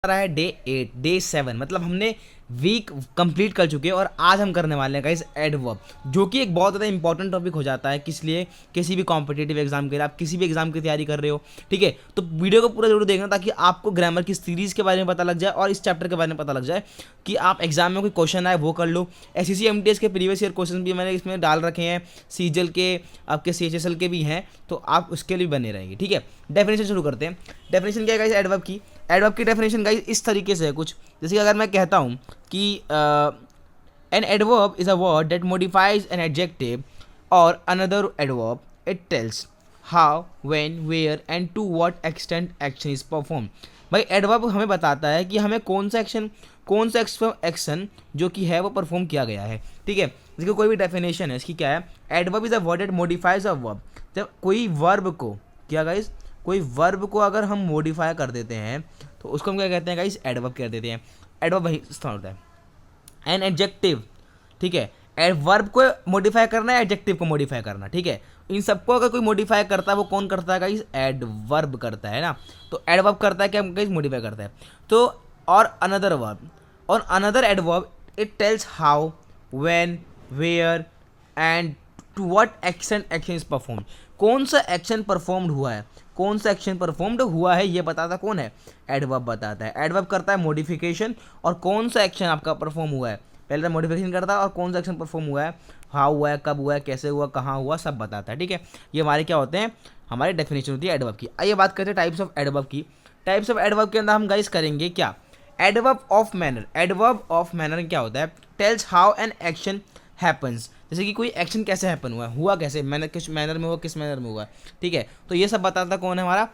रहा है डे 7, मतलब हमने वीक कंप्लीट कर चुके हैं और आज हम करने वाले हैं गाइस एडवर्ब, जो कि एक बहुत ज़्यादा इंपॉर्टेंट टॉपिक हो जाता है। किस लिए? किसी भी कॉम्पिटिटिव एग्जाम के लिए, आप किसी भी एग्जाम की तैयारी कर रहे हो, ठीक है, तो वीडियो को पूरा जरूर देखना ताकि आपको ग्रामर की सीरीज़ के बारे में पता लग जाए और इस चैप्टर के बारे में पता लग जाए कि आप एग्जाम में कोई क्वेश्चन आए वो कर लो। SCC-MTS के प्रीवियस ईयर क्वेश्चन भी मैंने इसमें डाल रखे हैं, सीजल के, आपके CHSL के भी हैं, तो आप उसके लिए बने रहेंगे, ठीक है। डेफिनेशन शुरू करते हैं। डेफिनेशन क्या है गाइस एडवर्ब की? एडवर्ब की डेफिनेशन गाइस इस तरीके से है कुछ, जैसे कि अगर मैं कहता हूँ कि an adverb is a word that modifies an adjective और another adverb, it tells how, when, where and to what extent action is perform. भाई एडवर्ब हमें बताता है कि हमें कौन सा एक्शन जो कि है वो परफॉर्म किया गया है, ठीक है। इसकी कोई भी डेफिनेशन है इसकी क्या है? Adverb is a word that modifies a verb. जब कोई वर्ब को, क्या गाइस, कोई वर्ब को अगर हम मॉडिफाई कर देते हैं तो उसको हम क्या कहते हैं गाइस? एडवर्ब कह देते हैं। एडवर्ब वही होता है एन एडजेक्टिव, ठीक है। वर्ब को मॉडिफाई करना है, एडजेक्टिव को मॉडिफाई करना, ठीक है। इन सबको अगर कोई मॉडिफाई करता है वो कौन करता है गाइस? एडवर्ब करता है ना। तो एडवर्ब करता है क्या गाइस? मॉडिफाई करता है। तो और अनदर वर्ब, और another adverb, it tells how, when, where and to what action is perform. कौन सा एक्शन परफॉर्म्ड हुआ है, कौन सा एक्शन परफॉर्म्ड हुआ है, ये बताता कौन है? एडवर्ब बताता है। एडवर्ब करता है मॉडिफिकेशन, और कौन सा एक्शन आपका परफॉर्म हुआ है, पहले तो मॉडिफिकेशन करता है और कौन सा एक्शन परफॉर्म हुआ है, हाउ हुआ है, कब हुआ है, कैसे हुआ, कहाँ हुआ, सब बताता है, ठीक है। ये हमारे क्या होते हैं? हमारी डेफिनेशन होती है एडवर्ब की। आइए बात करते हैं टाइप्स ऑफ एडवर्ब की। टाइप्स ऑफ एडवर्ब के अंदर हम गाइस करेंगे क्या? Adverb of manner. Adverb of manner क्या होता है? Tales how an action happens, जैसे कि कोई एक्शन कैसे हैपन हुआ है, हुआ कैसे, मैनर, किस मैनर में हुआ, किस मैनर में हुआ, ठीक है। तो ये सब बताता कौन है? हमारा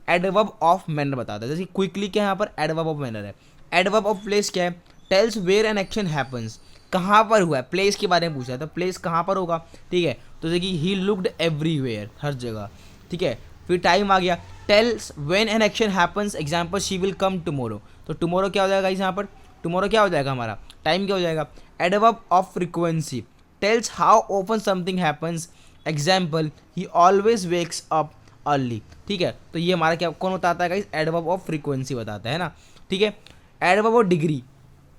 एडवर्ब ऑफ मैनर बताता है। जैसे क्विकली क्या है यहाँ पर? एडवर्ब ऑफ मैनर है। एडवर्ब ऑफ प्लेस क्या है? Tells where an action happens, कहाँ पर हुआ है, प्लेस के बारे में पूछा है तो प्लेस कहाँ पर होगा, ठीक है। तो जैसे कि ही लुक्ड एवरीवेयर, हर जगह, ठीक है। फिर टाइम आ गया, tells when an action happens, example she will come tomorrow. तो टुमारो क्या हो जाएगा यहाँ पर? टुमारो क्या हो जाएगा हमारा? टाइम क्या हो जाएगा? Adverb of frequency, tales how often something happens, example he always wakes up early, ठीक है। तो ये हमारा क्या कौन बताता है गाइस? एडवर्ब ऑफ फ्रीक्वेंसी बताता है ना, ठीक है। Adverb of degree,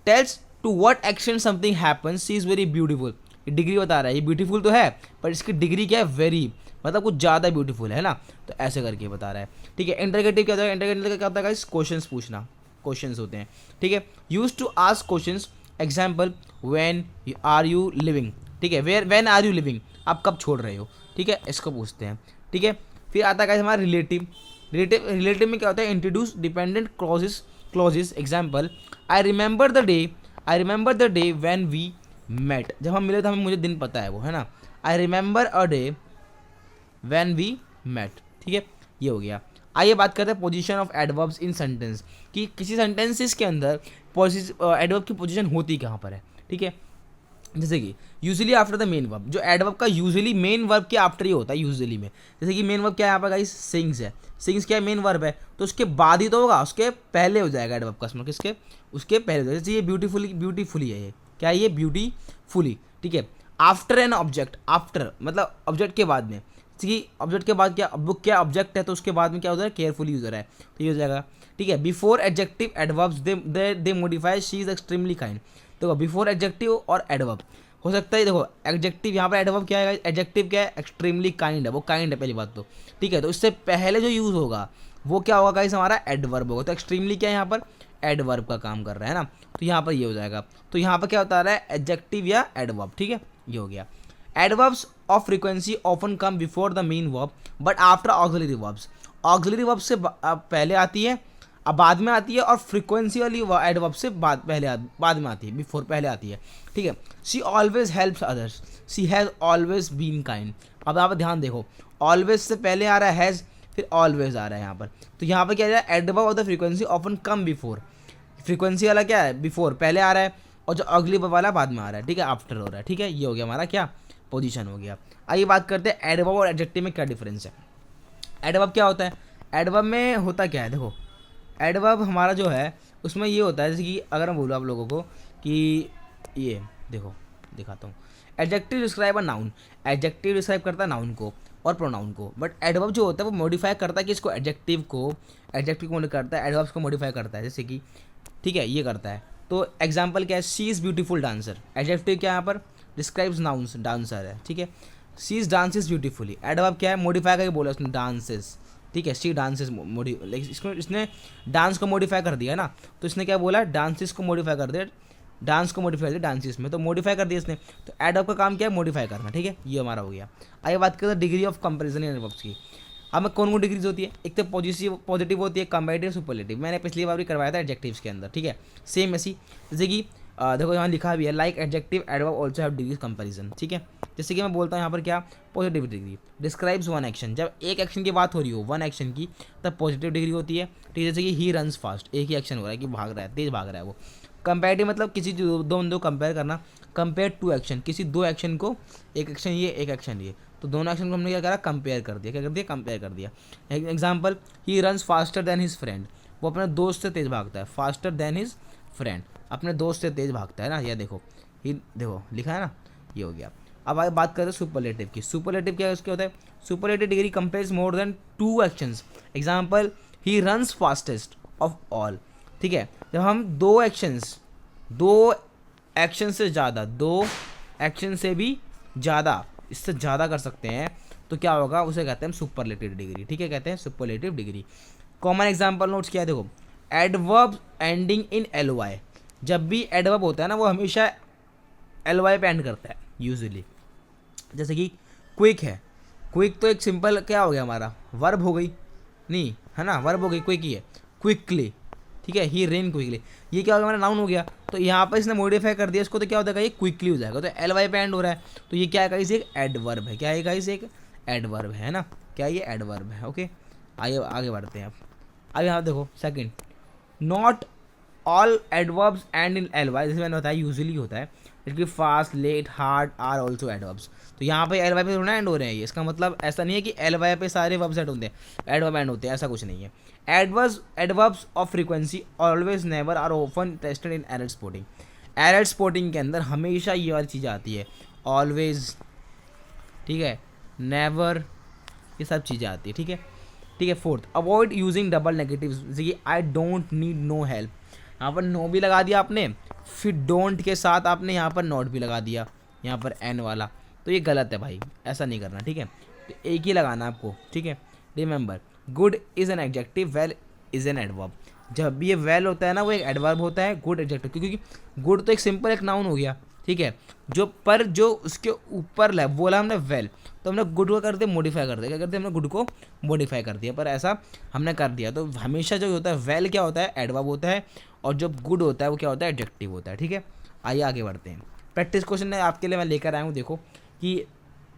tells to what action something happens, she is very beautiful. ये डिग्री बता रहा है, ये ब्यूटीफुल तो है पर इसकी डिग्री क्या है? वेरी, मतलब कुछ ज़्यादा ब्यूटीफुल है ना, तो ऐसे करके बता रहा है, ठीक है। इंटरगेटिव क्या होता है? इंटरगेटिव क्या होता है गाइस? क्वेश्चंस पूछना, क्वेश्चंस होते हैं, ठीक है। Use to ask questions, example when are you living, ठीक है। व्हेन आर यू लिविंग, आप कब छोड़ रहे हो, ठीक है, इसको पूछते हैं, ठीक है। फिर आता है हमारा रिलेटिव। रिलेटिव में क्या होता है? Introduce dependent clauses, example I remember the day when we met, जब हम मिले तो हमें, मुझे दिन पता है वो, है ना। I remember a day when we met, ठीक है, ये हो गया। आइए बात करते हैं position of adverbs in sentence, कि किसी सेंटेंसेस के अंदर एडवर्ब की पोजीशन होती कहाँ पर है, ठीक है। जैसे कि usually after the main verb, जो एडवर्ब का यूजुअली मेन वर्ब के आफ्टर ही होता है यूजुअली में। जैसे कि मेन वर्ब क्या है यहाँ पर गाइस? सिंग्स है। सिंग्स क्या है? मेन वर्ब है, तो उसके बाद ही तो होगा, उसके पहले हो जाएगा एडवर्ब का, किसके? उसके पहले हो जाएगा। जैसे ये ब्यूटीफुली है, ये क्या है? ये ब्यूटीफुली, ठीक है। आफ्टर एन ऑब्जेक्ट, आफ्टर मतलब ऑब्जेक्ट के बाद में, कि ऑब्जेक्ट के बाद क्या, बुक क्या ऑब्जेक्ट है, तो उसके बाद में क्या होता है? केयरफुली यूजर है, तो ये हो जाएगा, ठीक है। Before adjective adverbs they modify she is extremely kind. देखो बिफोर एडजेक्टिव और एडवर्ब हो सकता है, देखो एडजेक्टिव यहाँ पर, एडवर्ब क्या है? एडजेक्टिव क्या है? एक्सट्रीमली काइंड है, वो काइंड है पहली बात तो, ठीक है। तो इससे पहले जो यूज़ होगा वो क्या होगा गाइस? हमारा एडवर्ब होगा। तो एक्सट्रीमली क्या है यहाँ पर? एडवर्ब का काम कर रहा है ना, तो यहाँ पर ये हो जाएगा। तो यहाँ पर क्या होता है? एडजेक्टिव या एडवर्ब, ठीक है, ये हो गया। Adverbs of frequency often come before the main verb but after auxiliary verbs. Auxiliary verb से पहले आती है, अब बाद में आती है, और फ्रीक्वेंसी वाली एडवर्ब से बाद में आती है, बिफोर पहले आती है, ठीक है। She always helps others, she has always been kind. अब यहाँ पर ध्यान देखो, ऑलवेज से पहले आ रहा है हैज़, फिर ऑलवेज आ रहा है यहाँ पर, तो यहाँ पर क्या आ रहा है? Adverb of the frequency often come before. Frequency वाला क्या है? बिफोर पहले आ रहा है, और जो अगली वाला बाद में आ रहा है, ठीक है, आफ्टर हो रहा है, ठीक है। ये हो गया हमारा क्या? पोजीशन हो गया। आइए बात करते हैं एडवर्ब और एडजेक्टिव में क्या डिफरेंस है। एडवर्ब क्या होता है? एडवर्ब में होता क्या है? देखो एडवर्ब हमारा जो है उसमें ये होता है, जैसे कि अगर मैं बोलूँ आप लोगों को कि ये देखो, दिखाता हूँ। Adjective describe a noun, adjective describe करता है नाउन को, और प्रोनाउन को। बट एडवर्ब जो होता है वो मॉडिफाई करता है कि इसको एडजेक्टिव को करता है, एडवर्ब्स को मॉडिफाई करता है, जैसे कि ठीक है ये करता है। तो एग्जाम्पल क्या है, she is beautiful dancer, adjective क्या है यहाँ पर, डिस्क्राइब्स नाउन्स, डांसर है, ठीक है। She is dances beautifully, adverb क्या है, मॉडिफाई करके बोला उसने, डांसेस, ठीक है। शी डांसेस इसको इसने डांस को मॉडिफाई कर दिया ना, तो इसने क्या बोला, डांसेस को मॉडिफाई कर दिया, डांस को मॉडिफाई कर दिया डांसेस में, तो मॉडिफाई कर दिया इसने। तो एडवर्ब का काम क्या है, मॉडिफाई करना, ठीक है, ये हमारा हो गया। आइए बात करते हैं degree of comparison in adverbs की। अब कौन कौन डिग्रीज होती है, एक तो पॉजिटिव होती है, कंपैरेटिव, सुपरलेटिव, मैंने पिछली बार भी करवाया था एडजेक्टिव्स के अंदर, ठीक है। सेम ऐसी, जैसे कि देखो यहाँ लिखा भी है, like adjective adverb also have degrees comparison, ठीक है। जैसे कि मैं बोलता हूँ यहाँ पर क्या, positive degree describes one action, जब एक एक्शन की बात हो रही हो, वन एक्शन की, तब पॉजिटिव डिग्री होती है, ठीक है। जैसे कि ही रन्स फास्ट, एक ही एक्शन हो रहा है कि भाग रहा है, तेज भाग रहा है वो। कंपैरेटिव मतलब किसी दो बंदों कंपेयर करना, कंपेयर टू एक्शन, किसी दो एक्शन को, एक एक्शन ये एक एक्शन ये, तो दोनों एक्शन को हमने क्या करा, कंपेयर कर दिया, क्या कर दिया, कंपेयर कर दिया। Example, he runs faster than his friend, वो अपने दोस्त से तेज भागता है, फास्टर देन हिज फ्रेंड, अपने दोस्त से तेज भागता है ना, ये देखो, ही देखो लिखा है ना, ये हो गया। अब आगे बात करते हैं सुपरलेटिव की। सुपरलेटिव क्या है, उसके होता है, superlative degree compares more than two actions. Example, he runs fastest of all, ठीक है। जब हम दो एक्शन से ज़्यादा, दो एक्शन से भी ज़्यादा, इससे ज़्यादा कर सकते हैं, तो क्या होगा, उसे कहते हैं सुपरलेटिव डिग्री, ठीक है, कहते हैं superlative degree. Common example notes क्या है, देखो, एडवर्ब एंडिंग इन LY, जब भी एडवर्ब होता है ना, वो हमेशा LY पे एंड करता है यूजुअली। जैसे कि क्विक है, क्विक तो एक सिंपल क्या हो गया हमारा, वर्ब हो गई, नहीं है ना, वर्ब हो गई, क्विक ही है, क्विकली, ठीक है। ही रेन क्विकली, ये क्या हो गया, हमारा नाउन हो गया। तो यहाँ पर इसने मॉडिफाई कर दिया इसको, तो क्या हो जाएगा, ये क्विकली हो जाएगा, तो LY पे एंड हो रहा है, तो ये क्या है गाइस, एक एडवर्ब है, क्या है गाइस, एक एडवर्ब है ना, क्या ये एडवर्ब है, ओके। आगे बढ़ते हैं अब यहाँ देखो, second, not all adverbs end in LY, जैसे मैंने बताया यूजुअली होता है, जैसे कि fast, late, hard are also adverbs. तो यहाँ पे LY पे थोड़ा एंड हो रहे हैं, ये इसका मतलब ऐसा नहीं है कि LY पे सारे वर्ब्स एंड होते हैं, एडवर्ब एंड होते हैं, ऐसा कुछ नहीं है। Adverbs of frequency always never are often tested in error spotting. Error spotting के अंदर हमेशा ये वाली चीज़ आती है, ऑलवेज, ठीक है, नेवर, ये सब चीज़ें आती है, ठीक है, ठीक है। Fourth, avoid using double negatives, जैसे कि I don't need no help, यहाँ पर नो भी लगा दिया आपने, फिर डोंट के साथ आपने यहाँ पर नॉट भी लगा दिया, यहाँ पर एन वाला, तो ये गलत है भाई, ऐसा नहीं करना, ठीक है। तो एक ही लगाना आपको, ठीक है। Remember, good is an adjective, well is an adverb. जब भी ये वेल होता है ना, वो एक एडवर्ब होता है, गुड एडजेक्टिव, क्योंकि गुड तो एक सिंपल एक नाउन हो गया, ठीक है, जो उसके ऊपर बोला हमने वेल, तो हमने गुड को कर दिया मॉडिफाई कर दिया, क्या करते हैं, हमने गुड को मॉडिफाई कर दिया, पर ऐसा हमने कर दिया। तो हमेशा जो होता है वेल क्या होता है, एडवर्ब होता है, और जो गुड होता है वो क्या होता है, एडजेक्टिव होता है, ठीक है। आइए आगे बढ़ते हैं। प्रैक्टिस क्वेश्चन है आपके लिए मैं लेकर आया हूँ, देखो कि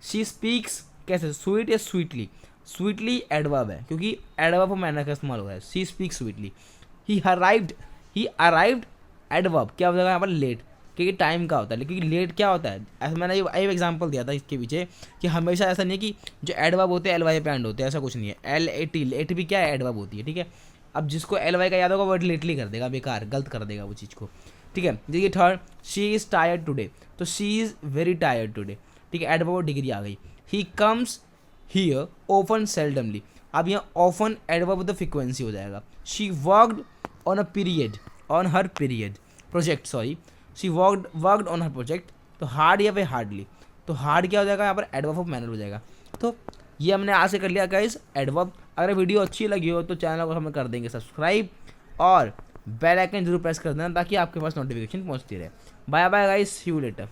शी स्पीक्स कैसे, स्वीट या स्वीटली, स्वीटली एडवर्ब है, क्योंकि एडवर्ब मैनर का इस्तेमाल हो रहा है, she speaks sweetly. He arrived adverb क्या हो जाएगा यहाँ पर, लेट, क्योंकि टाइम का होता है, क्योंकि लेट क्या होता है, ऐसा मैंने ये एग्जांपल दिया था इसके पीछे कि हमेशा ऐसा नहीं है कि जो एडवर्ब होते हैं LY पे एंड होते हैं, ऐसा कुछ नहीं है। LAT, लेट भी क्या है, एडवर्ब होती है, ठीक है। अब जिसको LY का याद होगा वो लेटली कर देगा, बेकार गलत कर देगा वो चीज़ को, ठीक है। देखिए third, she is tired today, तो she is very tired today, ठीक है, एडवर्ब डिग्री आ गई। He comes here often seldomly, अब यहाँ ऑफन एडवर्ब द फ्रीक्वेंसी हो जाएगा। She worked on her project, she worked on her project, तो हार्ड या फिर हार्डली, तो हार्ड क्या हो जाएगा यहाँ पर, एडवर्ब ऑफ मैनर हो जाएगा। तो ये हमने आज से कर लिया गाइस एडवर्ब। अगर वीडियो अच्छी लगी हो तो चैनल को हम कर देंगे सब्सक्राइब, और बेल आइकन जरूर प्रेस कर देना ताकि आपके पास नोटिफिकेशन पहुँचती रहे। Bye bye guys, see you letter.